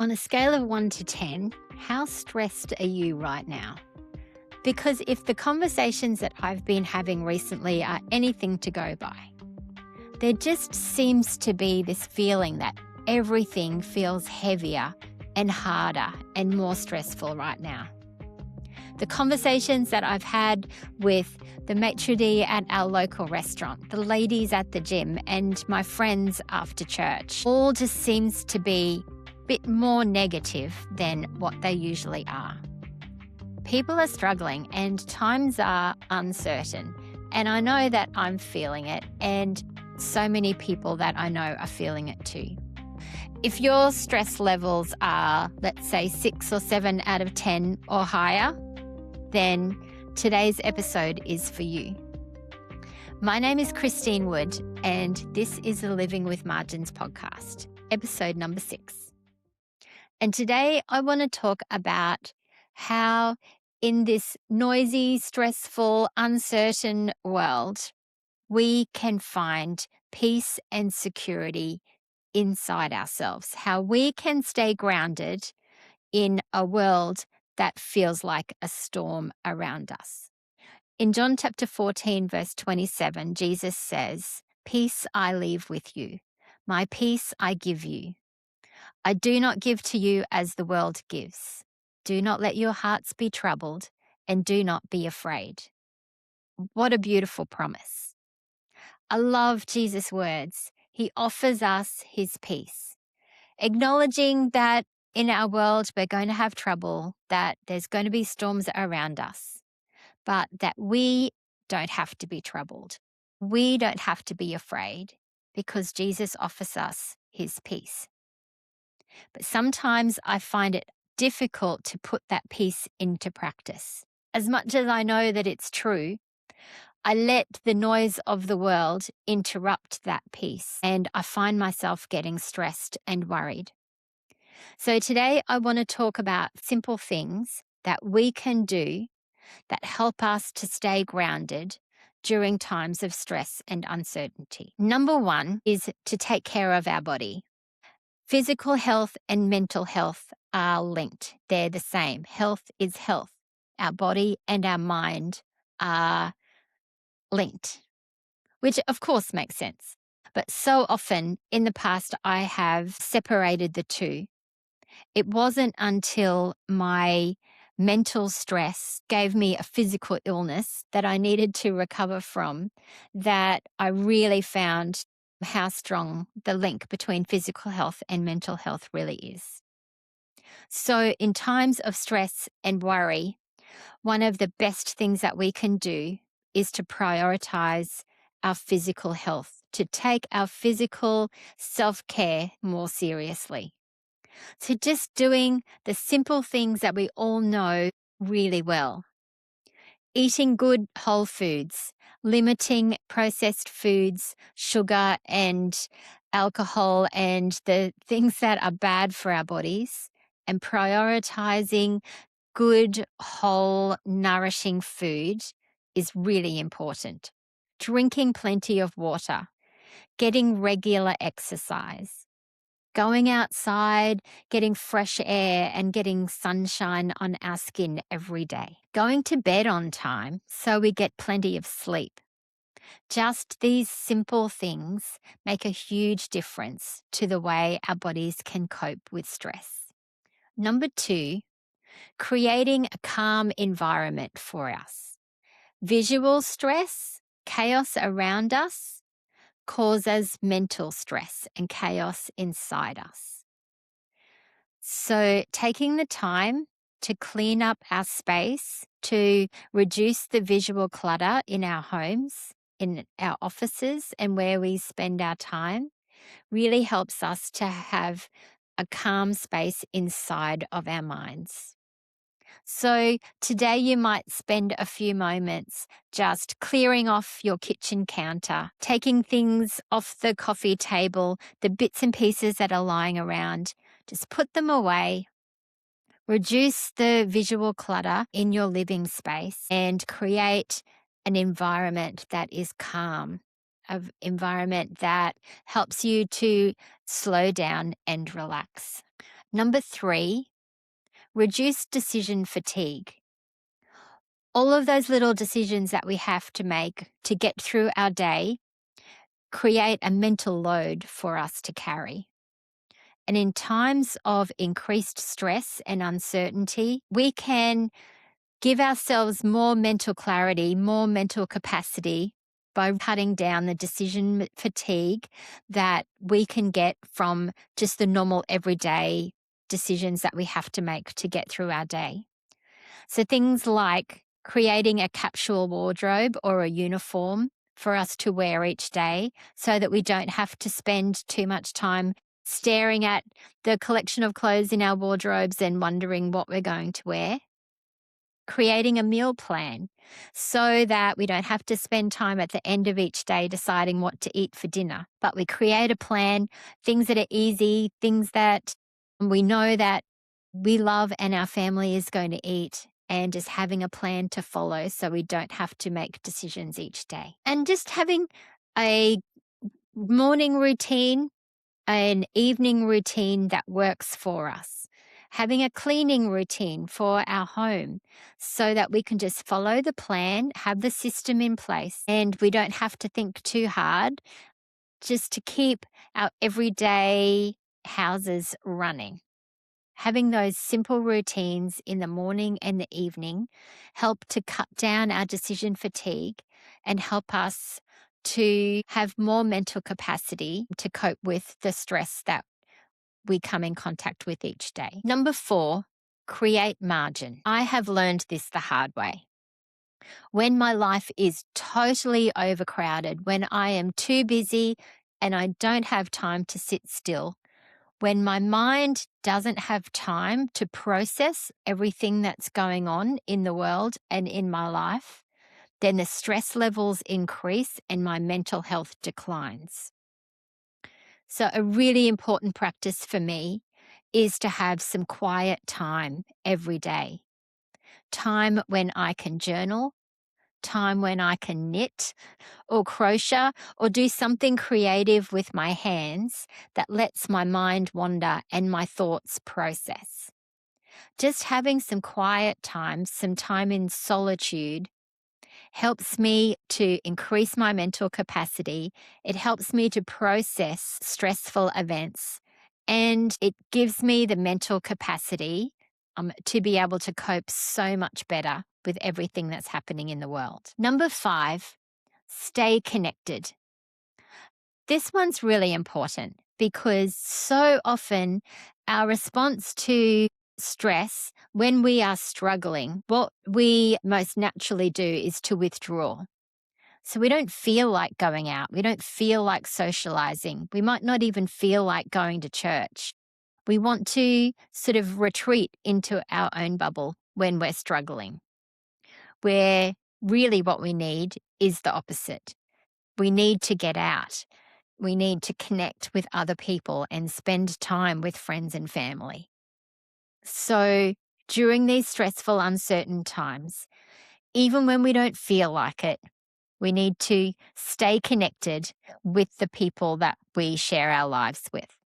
On a scale of 1 to 10, how stressed are you right now? Because if the conversations that I've been having recently are anything to go by, there just seems to be this feeling that everything feels heavier and harder and more stressful right now. The conversations that I've had with the maitre d' at our local restaurant, the ladies at the gym, and my friends after church, all just seems to be a bit more negative than what they usually are. People are struggling and times are uncertain. And I know that I'm feeling it, and so many people that I know are feeling it too. If your stress levels are, let's say, 6 or 7 out of 10 or higher, then today's episode is for you. My name is Christine Wood, and this is the Living with Margins podcast, episode number 6. And today I want to talk about how in this noisy, stressful, uncertain world, we can find peace and security inside ourselves, how we can stay grounded in a world that feels like a storm around us. In John chapter 14, verse 27, Jesus says, "Peace I leave with you. My peace I give you. I do not give to you as the world gives. Do not let your hearts be troubled, and do not be afraid." What a beautiful promise. I love Jesus' words. He offers us his peace, acknowledging that in our world we're going to have trouble, that there's going to be storms around us, but that we don't have to be troubled. We don't have to be afraid because Jesus offers us his peace. But sometimes I find it difficult to put that peace into practice. As much as I know that it's true, I let the noise of the world interrupt that peace, and I find myself getting stressed and worried. So today I want to talk about simple things that we can do that help us to stay grounded during times of stress and uncertainty. Number 1 is to take care of our body. Physical health and mental health are linked. They're the same. Health is health. Our body and our mind are linked, which of course makes sense. But so often in the past, I have separated the two. It wasn't until my mental stress gave me a physical illness that I needed to recover from that I really found how strong the link between physical health and mental health really is. So in times of stress and worry, one of the best things that we can do is to prioritize our physical health, to take our physical self-care more seriously. So just doing the simple things that we all know really well. Eating good whole foods, limiting processed foods, sugar and alcohol and the things that are bad for our bodies, and prioritizing good, whole, nourishing food is really important. Drinking plenty of water, getting regular exercise, going outside, getting fresh air and getting sunshine on our skin every day. Going to bed on time so we get plenty of sleep. Just these simple things make a huge difference to the way our bodies can cope with stress. Number 2, creating a calm environment for us. Visual stress, chaos around us, causes mental stress and chaos inside us. So taking the time to clean up our space, to reduce the visual clutter in our homes, in our offices, and where we spend our time, really helps us to have a calm space inside of our minds. So today you might spend a few moments just clearing off your kitchen counter, taking things off the coffee table, the bits and pieces that are lying around, just put them away. Reduce the visual clutter in your living space and create an environment that is calm, an environment that helps you to slow down and relax. Number 3, reduce decision fatigue. All of those little decisions that we have to make to get through our day create a mental load for us to carry. And in times of increased stress and uncertainty, we can give ourselves more mental clarity, more mental capacity by cutting down the decision fatigue that we can get from just the normal everyday decisions that we have to make to get through our day. So things like creating a capsule wardrobe or a uniform for us to wear each day so that we don't have to spend too much time staring at the collection of clothes in our wardrobes and wondering what we're going to wear. Creating a meal plan so that we don't have to spend time at the end of each day deciding what to eat for dinner, but we create a plan, things that are easy, things that we know that we love and our family is going to eat, and just having a plan to follow so we don't have to make decisions each day. And just having a morning routine, an evening routine that works for us. Having a cleaning routine for our home so that we can just follow the plan, have the system in place, and we don't have to think too hard just to keep our everyday houses running. Having those simple routines in the morning and the evening help to cut down our decision fatigue and help us to have more mental capacity to cope with the stress that we come in contact with each day. Number 4, create margin. I have learned this the hard way. When my life is totally overcrowded, when I am too busy and I don't have time to sit still, when my mind doesn't have time to process everything that's going on in the world and in my life, then the stress levels increase and my mental health declines. So, a really important practice for me is to have some quiet time every day. Time when I can journal, time when I can knit or crochet or do something creative with my hands that lets my mind wander and my thoughts process. Just having some quiet time, some time in solitude, helps me to increase my mental capacity. It helps me to process stressful events, and it gives me the mental capacity to be able to cope so much better with everything that's happening in the world. Number 5, stay connected. This one's really important because so often our response to stress when we are struggling, what we most naturally do is to withdraw. So we don't feel like going out. We don't feel like socializing. We might not even feel like going to church. We want to sort of retreat into our own bubble when we're struggling, where really what we need is the opposite. We need to get out. We need to connect with other people and spend time with friends and family. So during these stressful, uncertain times, even when we don't feel like it, we need to stay connected with the people that we share our lives with.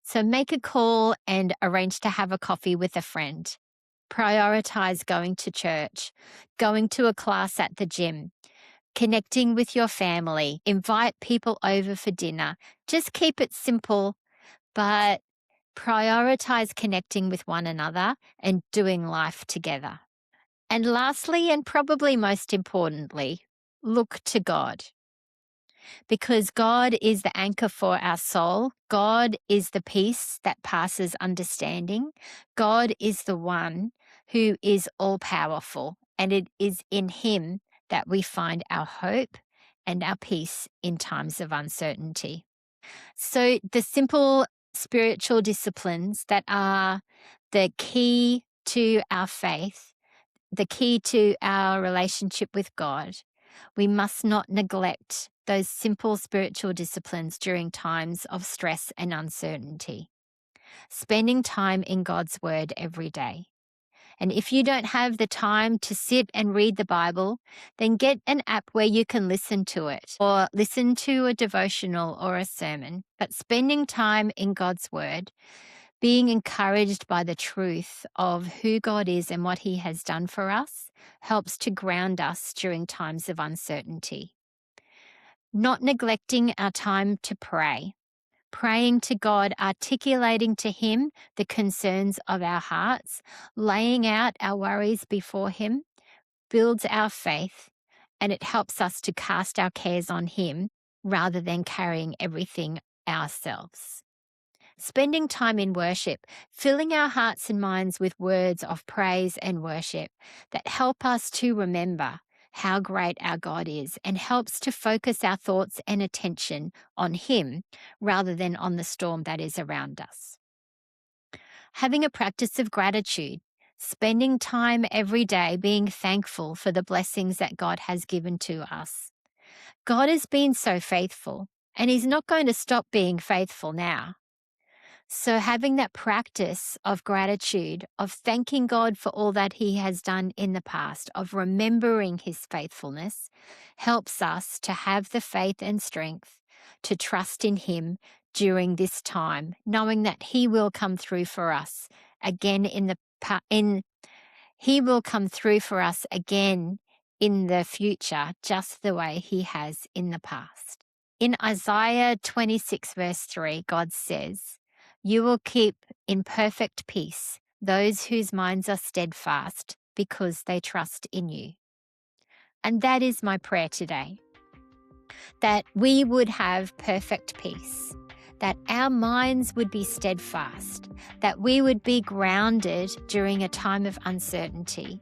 So make a call and arrange to have a coffee with a friend. Prioritize going to church, going to a class at the gym, connecting with your family, invite people over for dinner. Just keep it simple, but prioritize connecting with one another and doing life together. And lastly, and probably most importantly, look to God. Because God is the anchor for our soul. God is the peace that passes understanding. God is the one who is all powerful, and it is in Him that we find our hope and our peace in times of uncertainty. So, the simple spiritual disciplines that are the key to our faith, the key to our relationship with God, we must not neglect those simple spiritual disciplines during times of stress and uncertainty. Spending time in God's Word every day. And if you don't have the time to sit and read the Bible, then get an app where you can listen to it or listen to a devotional or a sermon. But spending time in God's Word, Being encouraged by the truth of who God is and what He has done for us helps to ground us during times of uncertainty. Not neglecting our time to pray, praying to God, articulating to Him the concerns of our hearts, laying out our worries before Him, builds our faith, and it helps us to cast our cares on Him rather than carrying everything ourselves. Spending time in worship, filling our hearts and minds with words of praise and worship that help us to remember how great our God is and helps to focus our thoughts and attention on Him rather than on the storm that is around us. Having a practice of gratitude, spending time every day being thankful for the blessings that God has given to us. God has been so faithful, and He's not going to stop being faithful now. So having that practice of gratitude, of thanking God for all that He has done in the past, of remembering His faithfulness, helps us to have the faith and strength to trust in Him during this time, knowing that He will come through for us again He will come through for us again in the future, just the way He has in the past. In Isaiah 26 verse 3, God says, "You will keep in perfect peace those whose minds are steadfast because they trust in you." And that is my prayer today, that we would have perfect peace, that our minds would be steadfast, that we would be grounded during a time of uncertainty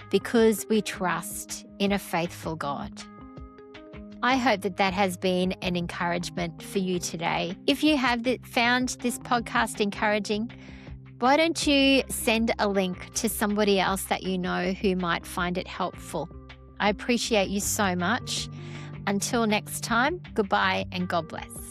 because we trust in a faithful God. I hope that has been an encouragement for you today. If you have found this podcast encouraging, why don't you send a link to somebody else that you know who might find it helpful? I appreciate you so much. Until next time, goodbye and God bless.